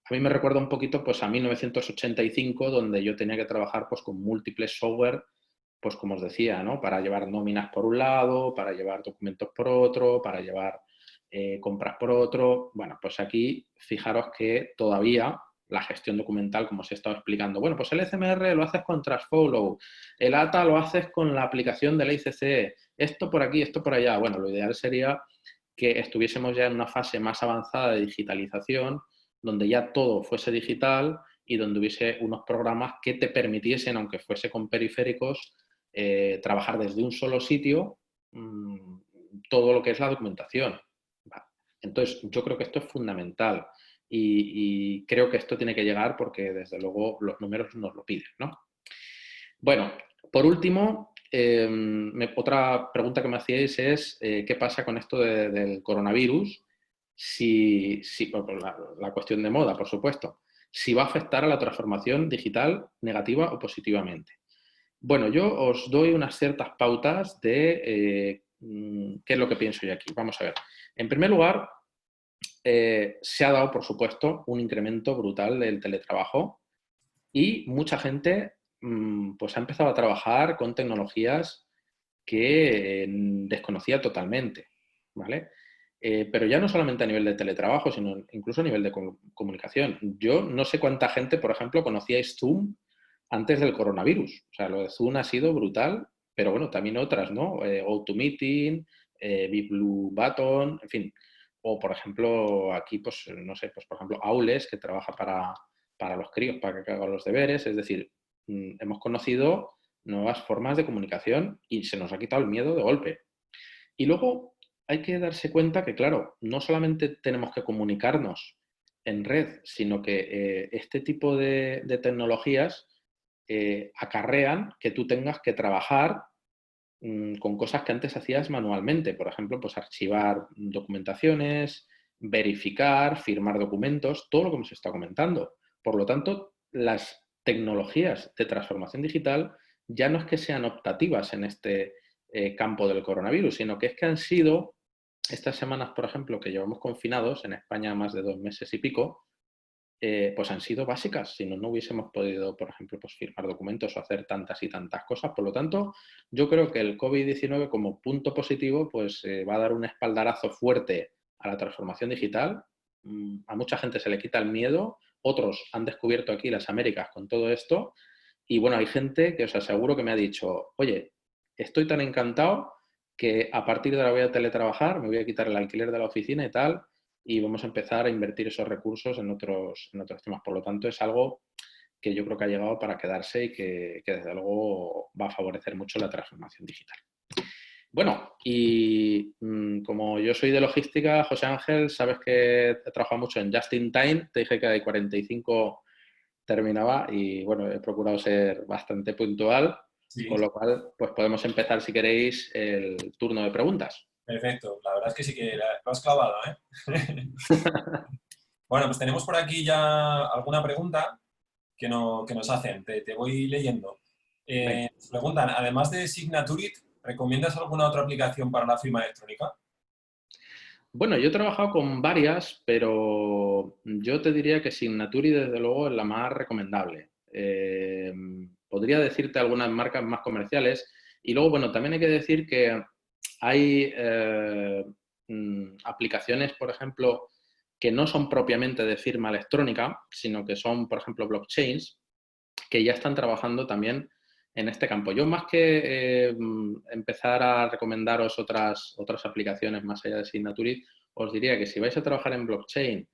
A mí me recuerda un poquito pues, a 1985, donde yo tenía que trabajar pues, con múltiples software, pues como os decía, ¿no? Para llevar nóminas por un lado, para llevar documentos por otro, para llevar compras por otro. Bueno, pues aquí fijaros que todavía la gestión documental, como os he estado explicando, bueno, pues el XMR lo haces con Transfollow, el ATA lo haces con la aplicación del ICC, esto por aquí, esto por allá. Bueno, lo ideal sería que estuviésemos ya en una fase más avanzada de digitalización, donde ya todo fuese digital y donde hubiese unos programas que te permitiesen, aunque fuese con periféricos, trabajar desde un solo sitio todo lo que es la documentación. Entonces, yo creo que esto es fundamental y creo que esto tiene que llegar porque, desde luego, los números nos lo piden, ¿no? Bueno, por último, otra pregunta que me hacíais es ¿qué pasa con esto del coronavirus? La cuestión de moda, por supuesto. Si va a afectar a la transformación digital negativa o positivamente. Bueno, yo os doy unas ciertas pautas de qué es lo que pienso yo aquí. Vamos a ver. En primer lugar, se ha dado, por supuesto, un incremento brutal del teletrabajo y mucha gente pues ha empezado a trabajar con tecnologías que desconocía totalmente, ¿vale? Pero ya no solamente a nivel de teletrabajo, sino incluso a nivel de comunicación. Yo no sé cuánta gente, por ejemplo, conocíais Zoom antes del coronavirus. O sea, lo de Zoom ha sido brutal, pero bueno, también otras, ¿no? GoToMeeting, Big Blue Button, en fin. O, por ejemplo, aquí, pues, no sé, pues, por ejemplo, Aules, que trabaja para los críos, para que hagan los deberes. Es decir, hemos conocido nuevas formas de comunicación y se nos ha quitado el miedo de golpe. Y luego hay que darse cuenta que, claro, no solamente tenemos que comunicarnos en red, sino que este tipo de tecnologías acarrean que tú tengas que trabajar con cosas que antes hacías manualmente. Por ejemplo, pues archivar documentaciones, verificar, firmar documentos, todo lo que hemos estado comentando. Por lo tanto, las tecnologías de transformación digital ya no es que sean optativas en este campo del coronavirus, sino que es que han sido estas semanas, por ejemplo, que llevamos confinados, en España más de 2 meses y pico, pues han sido básicas. Si no, no hubiésemos podido, por ejemplo, pues firmar documentos o hacer tantas y tantas cosas. Por lo tanto, yo creo que el COVID-19 como punto positivo, pues va a dar un espaldarazo fuerte a la transformación digital. A mucha gente se le quita el miedo, otros han descubierto aquí las Américas con todo esto. Y bueno, hay gente que os aseguro que me ha dicho, oye, estoy tan encantado que a partir de ahora voy a teletrabajar, me voy a quitar el alquiler de la oficina y tal, y vamos a empezar a invertir esos recursos en otros temas. Por lo tanto, es algo que yo creo que ha llegado para quedarse y que desde luego va a favorecer mucho la transformación digital. Bueno, y como yo soy de logística, José Ángel, sabes que he trabajado mucho en Just in Time, te dije que de 45 terminaba y bueno, he procurado ser bastante puntual, Sí, con lo cual pues podemos empezar si queréis el turno de preguntas. perfecto. La verdad es que sí que lo has clavado, ¿eh? Bueno, pues tenemos por aquí ya alguna pregunta que nos hacen. Te voy leyendo. Venga. Nos preguntan, además de Signaturit, ¿recomiendas alguna otra aplicación para la firma electrónica? Bueno, yo he trabajado con varias, pero yo te diría que Signaturi, desde luego, es la más recomendable. Podría decirte algunas marcas más comerciales y luego, bueno, también hay que decir que hay aplicaciones, por ejemplo, que no son propiamente de firma electrónica, sino que son, por ejemplo, blockchains, que ya están trabajando también en este campo. Yo más que empezar a recomendaros otras aplicaciones más allá de Signaturit, os diría que si vais a trabajar en blockchain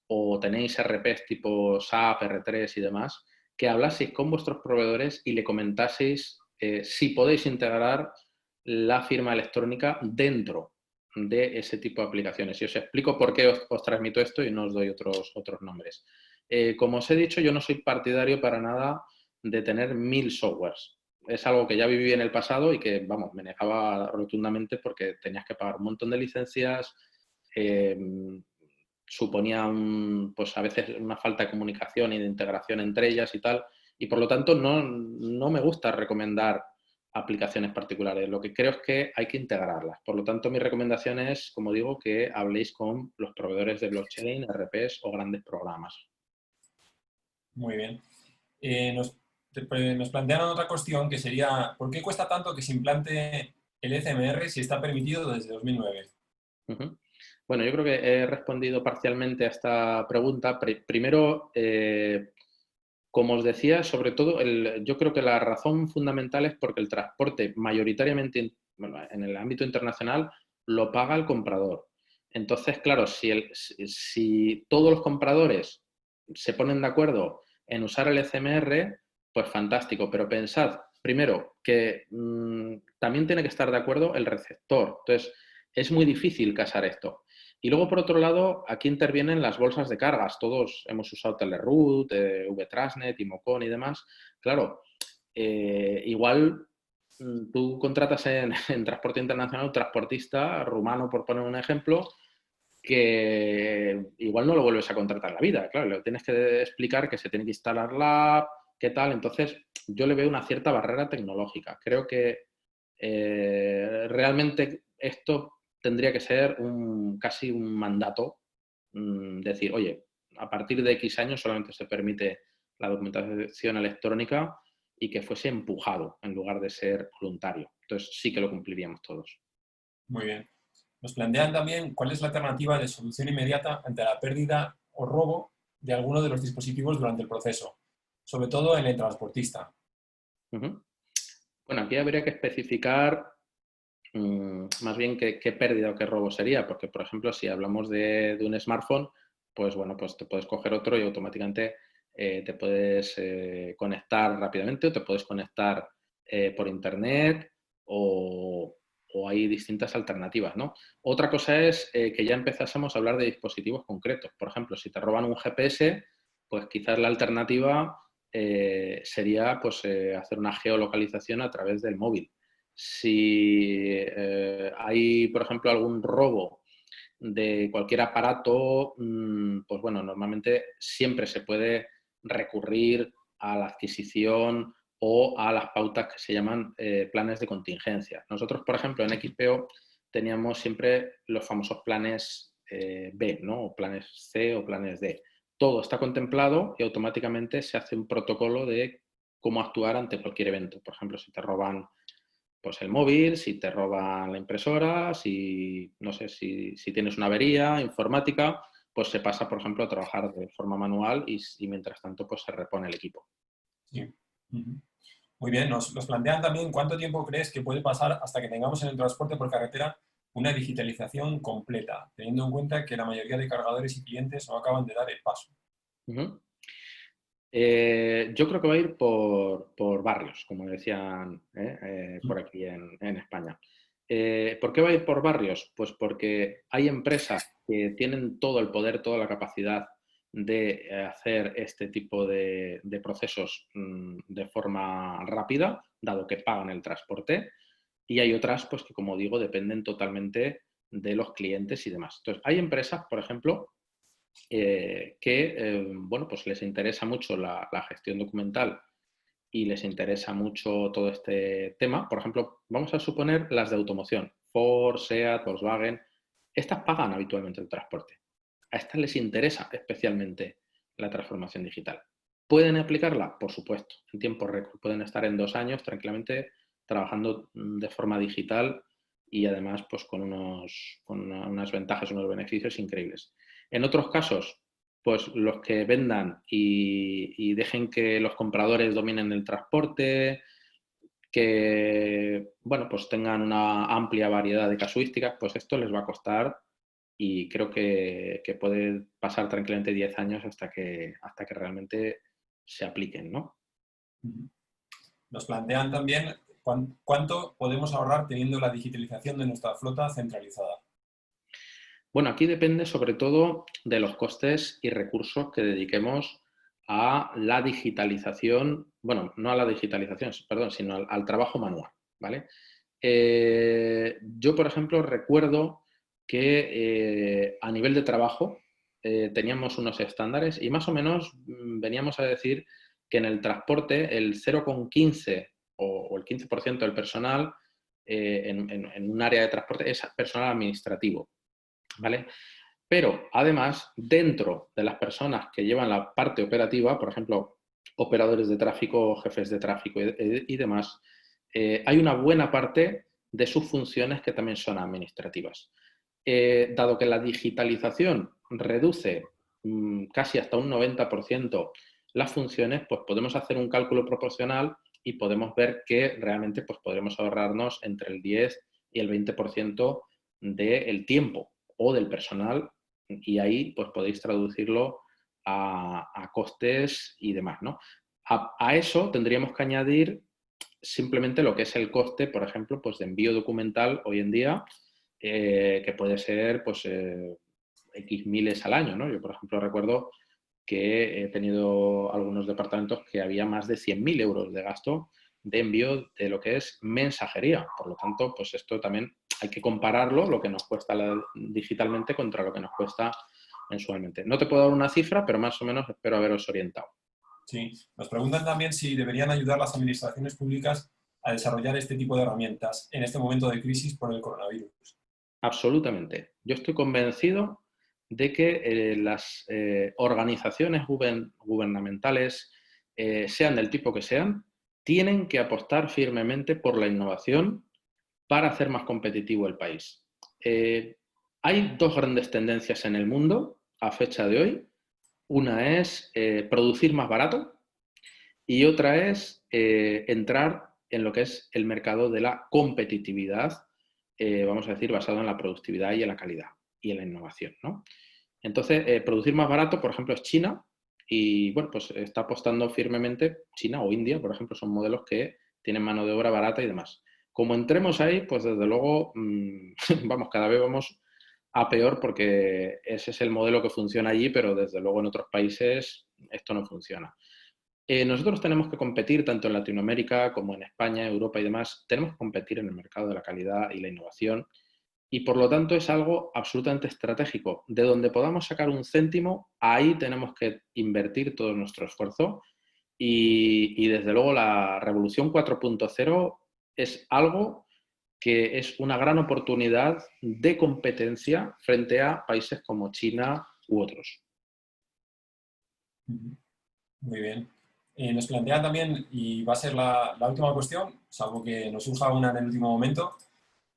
o tenéis RPs tipo SAP, R3 y demás, que hablaseis con vuestros proveedores y le comentaseis si podéis integrar la firma electrónica dentro de ese tipo de aplicaciones. Y os explico por qué os transmito esto y no os doy otros nombres. Como os he dicho, yo no soy partidario para nada de tener 1000 softwares. Es algo que ya viví en el pasado y que, vamos, me negaba rotundamente porque tenías que pagar un montón de licencias, eh, suponía pues a veces una falta de comunicación y de integración entre ellas y tal, y por lo tanto no me gusta recomendar aplicaciones particulares. Lo que creo es que hay que integrarlas. Por lo tanto, mi recomendación es, como digo, que habléis con los proveedores de blockchain, RPs o grandes programas. Muy bien. Nos plantean otra cuestión que sería, ¿por qué cuesta tanto que se implante el ECMR si está permitido desde 2009? Uh-huh. Bueno, yo creo que he respondido parcialmente a esta pregunta. Primero, como os decía, sobre todo, yo creo que la razón fundamental es porque el transporte mayoritariamente, bueno, en el ámbito internacional, lo paga el comprador. Entonces, claro, si todos los compradores se ponen de acuerdo en usar el ECMR, pues fantástico. Pero pensad, primero, que también tiene que estar de acuerdo el receptor. Entonces, es muy difícil casar esto. Y luego, por otro lado, aquí intervienen las bolsas de cargas. Todos hemos usado Teleroute, VTransnet, Imocon y demás. Claro, igual tú contratas en transporte internacional un transportista rumano, por poner un ejemplo, que igual no lo vuelves a contratar en la vida. Claro, le tienes que explicar que se tiene que instalar la app, qué tal. Entonces, yo le veo una cierta barrera tecnológica. Creo que realmente esto tendría que ser casi un mandato, decir, oye, a partir de X años solamente se permite la documentación electrónica y que fuese empujado en lugar de ser voluntario. Entonces sí que lo cumpliríamos todos. Muy bien. Nos plantean también cuál es la alternativa de solución inmediata ante la pérdida o robo de alguno de los dispositivos durante el proceso, sobre todo en el transportista. Uh-huh. Bueno, aquí habría que especificar más bien qué pérdida o qué robo sería, porque por ejemplo, si hablamos de un smartphone, pues bueno, pues te puedes coger otro y automáticamente te puedes conectar rápidamente o te puedes conectar por internet o hay distintas alternativas, ¿no? Otra cosa es que ya empezásemos a hablar de dispositivos concretos. Por ejemplo, si te roban un GPS, pues quizás la alternativa sería pues, hacer una geolocalización a través del móvil. Si hay, por ejemplo, algún robo de cualquier aparato, pues bueno, normalmente siempre se puede recurrir a la adquisición o a las pautas que se llaman planes de contingencia. Nosotros, por ejemplo, en XPO teníamos siempre los famosos planes B, ¿no? O planes C o planes D. Todo está contemplado y automáticamente se hace un protocolo de cómo actuar ante cualquier evento. Por ejemplo, si te roban pues, el móvil, si te roban la impresora, si, no sé, si tienes una avería informática, pues se pasa, por ejemplo, a trabajar de forma manual y mientras tanto pues se repone el equipo. Sí. Ujú. Muy bien, nos plantean también cuánto tiempo crees que puede pasar hasta que tengamos en el transporte por carretera una digitalización completa, teniendo en cuenta que la mayoría de cargadores y clientes no acaban de dar el paso. Uh-huh. Yo creo que va a ir por barrios, como decían por aquí en España. ¿Por qué va a ir por barrios? Pues porque hay empresas que tienen todo el poder, toda la capacidad de hacer este tipo de procesos de forma rápida, dado que pagan el transporte, y hay otras pues, que, como digo, dependen totalmente de los clientes y demás. Entonces, hay empresas, por ejemplo, bueno, pues les interesa mucho la gestión documental y les interesa mucho todo este tema. Por ejemplo, vamos a suponer las de automoción, Ford, Seat, Volkswagen. Estas pagan habitualmente el transporte. A estas les interesa especialmente la transformación digital. ¿Pueden aplicarla? Por supuesto, en tiempo récord. Pueden estar en 2 años tranquilamente trabajando de forma digital y además pues con unas ventajas, unos beneficios increíbles. En otros casos, pues los que vendan y dejen que los compradores dominen el transporte, que bueno, pues tengan una amplia variedad de casuísticas, pues esto les va a costar y creo que puede pasar tranquilamente 10 años hasta que realmente se apliquen, ¿no? Nos plantean también cuánto podemos ahorrar teniendo la digitalización de nuestra flota centralizada. Bueno, aquí depende sobre todo de los costes y recursos que dediquemos a la digitalización, bueno, no a la digitalización, perdón, sino al trabajo manual, ¿vale? Yo, por ejemplo, recuerdo que a nivel de trabajo teníamos unos estándares y más o menos veníamos a decir que en el transporte el 0,15 o el 15% del personal en un área de transporte es personal administrativo, ¿vale? Pero además, dentro de las personas que llevan la parte operativa, por ejemplo, operadores de tráfico, jefes de tráfico y demás, hay una buena parte de sus funciones que también son administrativas. Dado que la digitalización reduce casi hasta un 90% las funciones, pues podemos hacer un cálculo proporcional y podemos ver que realmente pues, podremos ahorrarnos entre el 10 y el 20% del tiempo o del personal y ahí pues podéis traducirlo a costes y demás, ¿no? A eso tendríamos que añadir simplemente lo que es el coste, por ejemplo, pues de envío documental hoy en día, que puede ser pues X miles al año, ¿no? Yo, por ejemplo, recuerdo que he tenido algunos departamentos que había más de 100.000 euros de gasto de envío de lo que es mensajería. Por lo tanto, pues esto también hay que compararlo, lo que nos cuesta digitalmente contra lo que nos cuesta mensualmente. No te puedo dar una cifra, pero más o menos espero haberos orientado. Sí. Nos preguntan también si deberían ayudar las administraciones públicas a desarrollar este tipo de herramientas en este momento de crisis por el coronavirus. Absolutamente. Yo estoy convencido de que las organizaciones gubernamentales, sean del tipo que sean, tienen que apostar firmemente por la innovación para hacer más competitivo el país. Hay 2 grandes tendencias en el mundo a fecha de hoy. Una es producir más barato y otra es entrar en lo que es el mercado de la competitividad, vamos a decir, basado en la productividad y en la calidad y en la innovación, ¿no? Entonces, producir más barato, por ejemplo, es China y, bueno, pues está apostando firmemente, China o India, por ejemplo, son modelos que tienen mano de obra barata y demás. Como entremos ahí, pues desde luego, vamos, cada vez vamos a peor porque ese es el modelo que funciona allí, pero desde luego en otros países esto no funciona. Nosotros tenemos que competir tanto en Latinoamérica como en España, Europa y demás. Tenemos que competir en el mercado de la calidad y la innovación y por lo tanto es algo absolutamente estratégico. De donde podamos sacar un céntimo, ahí tenemos que invertir todo nuestro esfuerzo y desde luego la revolución 4.0 es algo que es una gran oportunidad de competencia frente a países como China u otros. Muy bien. Nos plantean también, y va a ser la última cuestión, salvo que nos surja una en el último momento,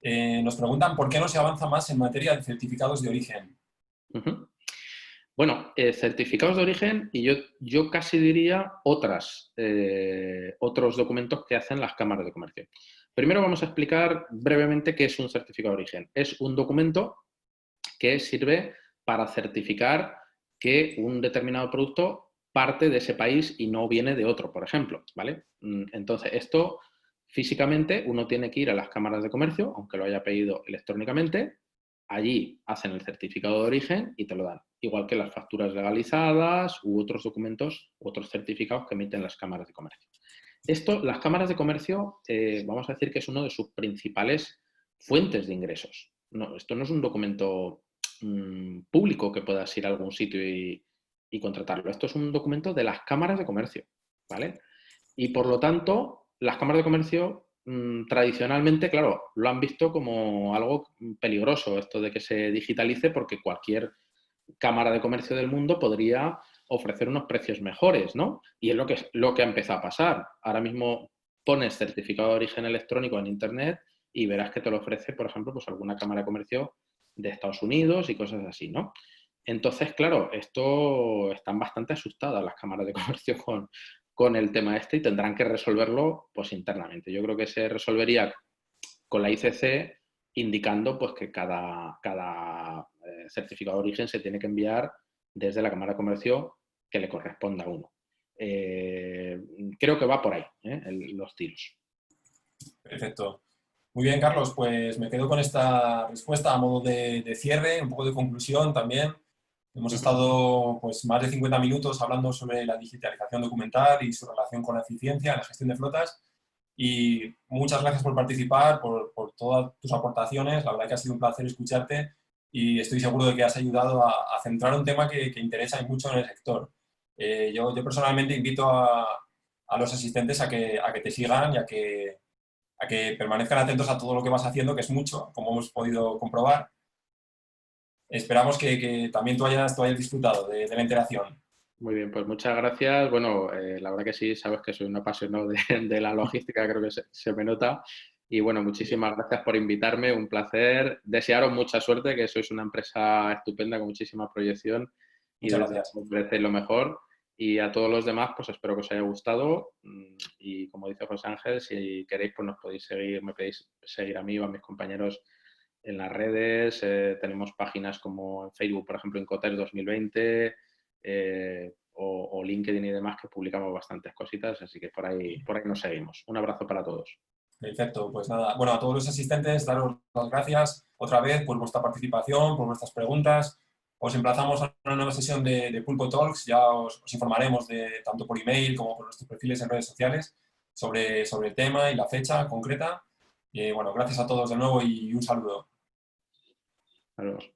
nos preguntan por qué no se avanza más en materia de certificados de origen. Uh-huh. Bueno, certificados de origen y yo casi diría otros documentos que hacen las cámaras de comercio. Primero vamos a explicar brevemente qué es un certificado de origen. Es un documento que sirve para certificar que un determinado producto parte de ese país y no viene de otro, por ejemplo, ¿vale? Entonces, esto físicamente uno tiene que ir a las cámaras de comercio, aunque lo haya pedido electrónicamente, allí hacen el certificado de origen y te lo dan, igual que las facturas legalizadas u otros documentos, otros certificados que emiten las cámaras de comercio. Esto, las cámaras de comercio, vamos a decir que es uno de sus principales fuentes de ingresos. No, esto no es un documento público que puedas ir a algún sitio y contratarlo. Esto es un documento de las cámaras de comercio, ¿vale? Y por lo tanto, las cámaras de comercio tradicionalmente, claro, lo han visto como algo peligroso, esto de que se digitalice, porque cualquier cámara de comercio del mundo podría ofrecer unos precios mejores, ¿no? Y es lo que ha empezado a pasar. Ahora mismo pones certificado de origen electrónico en Internet y verás que te lo ofrece, por ejemplo, pues alguna cámara de comercio de Estados Unidos y cosas así, ¿no? Entonces, claro, esto están bastante asustadas las cámaras de comercio con el tema este y tendrán que resolverlo pues internamente. Yo creo que se resolvería con la ICC indicando pues que cada certificado de origen se tiene que enviar desde la Cámara de Comercio que le corresponda a uno. Creo que va por ahí, los tiros. Perfecto. Muy bien, Carlos, pues me quedo con esta respuesta a modo de cierre, un poco de conclusión también. Hemos estado pues, más de 50 minutos hablando sobre la digitalización documental y su relación con la eficiencia en la gestión de flotas. Y muchas gracias por participar, por todas tus aportaciones. La verdad que ha sido un placer escucharte y estoy seguro de que has ayudado a centrar un tema que interesa y mucho en el sector. Yo personalmente invito a los asistentes a que te sigan y a que permanezcan atentos a todo lo que vas haciendo, que es mucho, como hemos podido comprobar. Esperamos que también tú hayas disfrutado de la interacción. Muy bien, pues muchas gracias. Bueno, la verdad que sí, sabes que soy un apasionado de la logística, creo que se me nota. Y bueno, muchísimas gracias por invitarme, un placer. Desearos mucha suerte, que sois una empresa estupenda con muchísima proyección y Muchas desde gracias. luego ofrecéis lo mejor. Y a todos los demás, pues espero que os haya gustado. Y como dice José Ángel, si queréis, pues nos podéis seguir, me podéis seguir a mí o a mis compañeros en las redes. Tenemos páginas como en Facebook, por ejemplo, Incoter 2020. O LinkedIn y demás, que publicamos bastantes cositas, así que por ahí nos seguimos. Un abrazo para todos. Perfecto, pues nada. Bueno, a todos los asistentes, daros las gracias otra vez por vuestra participación, por vuestras preguntas. Os emplazamos a una nueva sesión de Pulpo Talks. Ya os informaremos tanto por email como por nuestros perfiles en redes sociales sobre el tema y la fecha concreta. Bueno, gracias a todos de nuevo y un saludo. Adiós.